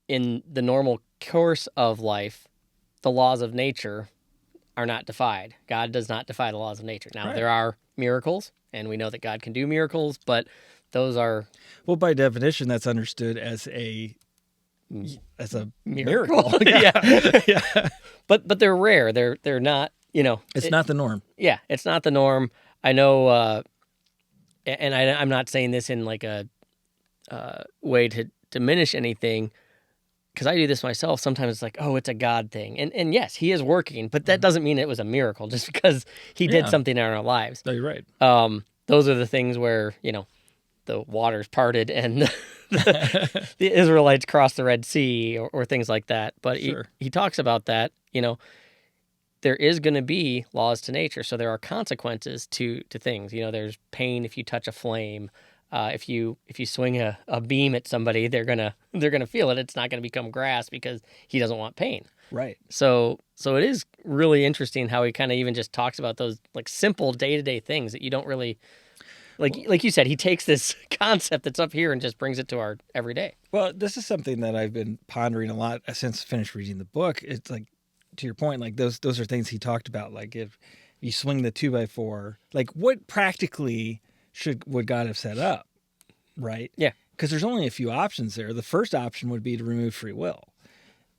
in the normal course of life, the laws of nature are not defied. God does not defy the laws of nature. Now, Right. there are miracles, and we know that God can do miracles, but those are Well, by definition, that's understood as a miracle. miracle. Yeah. Yeah. Yeah. But they're rare. They're not, It's not the norm. yeah, it's not the norm. I know, and I'm not saying this in like a way to diminish anything, because I do this myself. Sometimes it's like, oh, it's a God thing. And yes, he is working, but that doesn't mean it was a miracle just because he did Yeah. something in our lives. No, you're right. Those are the things where, the waters parted and the Israelites crossed the Red Sea or things like that. But Sure. he talks about that, there is going to be laws to nature. So there are consequences to things. There's pain if you touch a flame. If you swing a beam at somebody, they're gonna feel it. It's not gonna become grass because he doesn't want pain. Right. So it is really interesting how he kind of even just talks about those like simple day-to-day things that you don't really like you said, he takes this concept that's up here and just brings it to our everyday. Well, this is something that I've been pondering a lot since I finished reading the book. It's like, to your point, like those are things he talked about. Like if you swing the 2x4, like what practically would God have set up, right? Yeah. Because there's only a few options there. The first option would be to remove free will.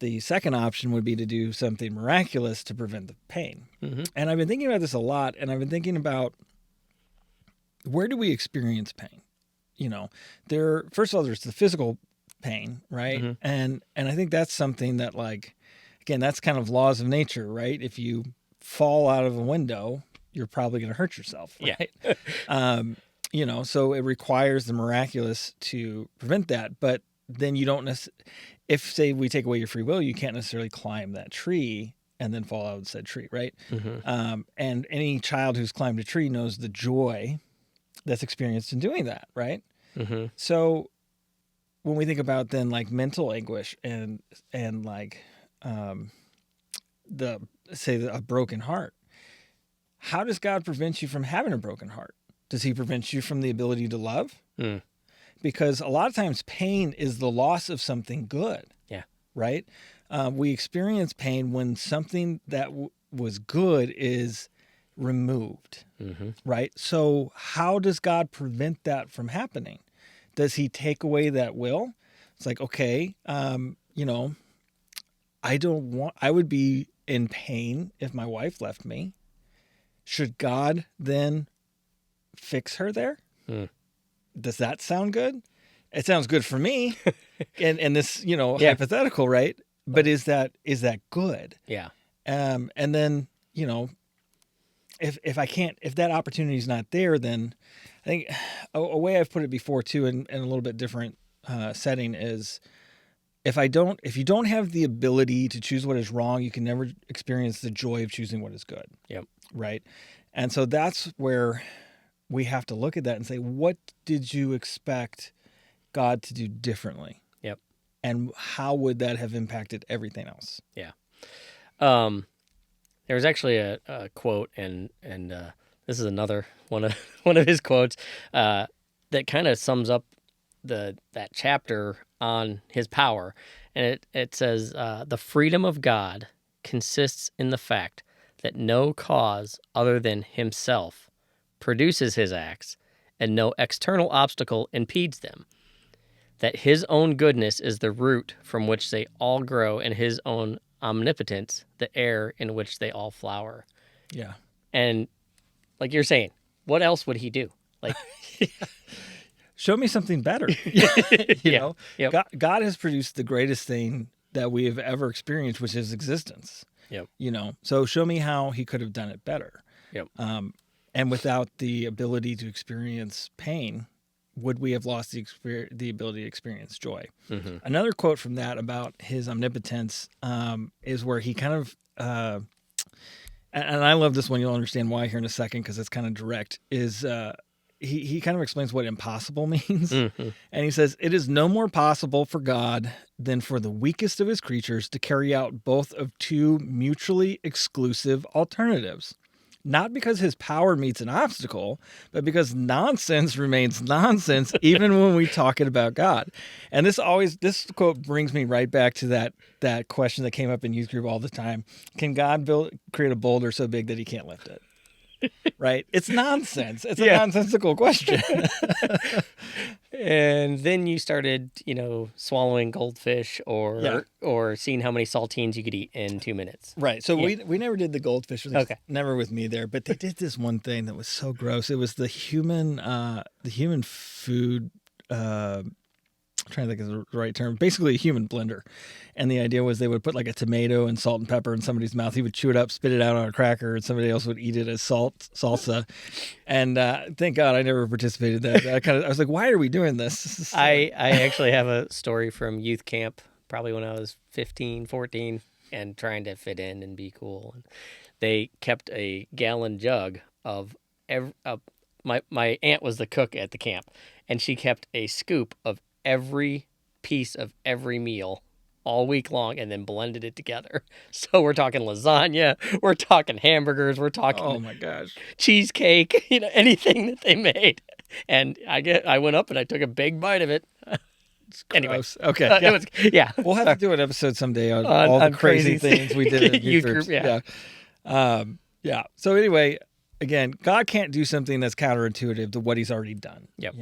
The second option would be to do something miraculous to prevent the pain. Mm-hmm. And I've been thinking about this a lot, and I've been thinking about, where do we experience pain? First of all, there's the physical pain, right? Mm-hmm. And I think that's something that, like, again, that's kind of laws of nature, right? If you fall out of a window, you're probably going to hurt yourself, right? Yeah. So it requires the miraculous to prevent that. But then you don't if, say, we take away your free will, you can't necessarily climb that tree and then fall out of said tree, right? Mm-hmm. And any child who's climbed a tree knows the joy that's experienced in doing that, right? Mm-hmm. So when we think about then like mental anguish and like a broken heart, how does God prevent you from having a broken heart? Does he prevent you from the ability to love? Mm. Because a lot of times pain is the loss of something good. Yeah. Right? We experience pain when something that was good is removed. Mm-hmm. Right? So how does God prevent that from happening? Does he take away that will? It's like, okay, I would be in pain if my wife left me. Should God then fix her there? Mm. Does that sound good? It sounds good for me. and this, hypothetical, right? But is that good? Yeah. And then, if that opportunity is not there, then I think a way I've put it before too, in a little bit different setting, is if you don't have the ability to choose what is wrong, you can never experience the joy of choosing what is good. Yep. Right. And so that's where we have to look at that and say, what did you expect God to do differently? Yep. And how would that have impacted everything else? Yeah. There was actually a quote, and this is another one of his quotes that kind of sums up that chapter on his power, and it says, "The freedom of God consists in the fact that no cause other than himself produces his acts, and no external obstacle impedes them. That his own goodness is the root from which they all grow, and his own omnipotence, the air in which they all flower." Yeah. And like you're saying, what else would he do? Like, show me something better. Yep. God has produced the greatest thing that we have ever experienced, which is existence. Yep. So show me how he could have done it better. Yep. And without the ability to experience pain, would we have lost the ability to experience joy? Mm-hmm. Another quote from that about his omnipotence is where he kind of, and I love this one, you'll understand why here in a second because it's kind of direct, is he kind of explains what impossible means. Mm-hmm. And he says, "It is no more possible for God than for the weakest of his creatures to carry out both of two mutually exclusive alternatives. not because his power meets an obstacle, but because nonsense remains nonsense even when we talk it about God. And this quote brings me right back to that question that came up in youth group all the time. Can God create a boulder so big that he can't lift it? Right? It's nonsense. It's a nonsensical question. And then you started, swallowing goldfish Yeah. or seeing how many saltines you could eat in 2 minutes. Right. So we never did the goldfish. Okay. Never with me there. But they did this one thing that was so gross. It was the human food. I'm trying to think of the right term. Basically, a human blender. And the idea was they would put like a tomato and salt and pepper in somebody's mouth. He would chew it up, spit it out on a cracker, and somebody else would eat it as salsa. And thank God I never participated in that. I was like, why are we doing this? I actually have a story from youth camp, probably when I was 15, 14, and trying to fit in and be cool. And they kept a gallon jug of my aunt was the cook at the camp, and she kept a scoop of every piece of every meal all week long and then blended it together. So we're talking lasagna, we're talking hamburgers, we're talking oh my gosh, cheesecake, anything that they made. And I went up and I took a big bite of it. Anyway, okay, yeah. We'll have to do an episode someday on all the crazy things we did in youth groups. Yeah. Yeah. So anyway, again, God can't do something that's counterintuitive to what he's already done. Yep.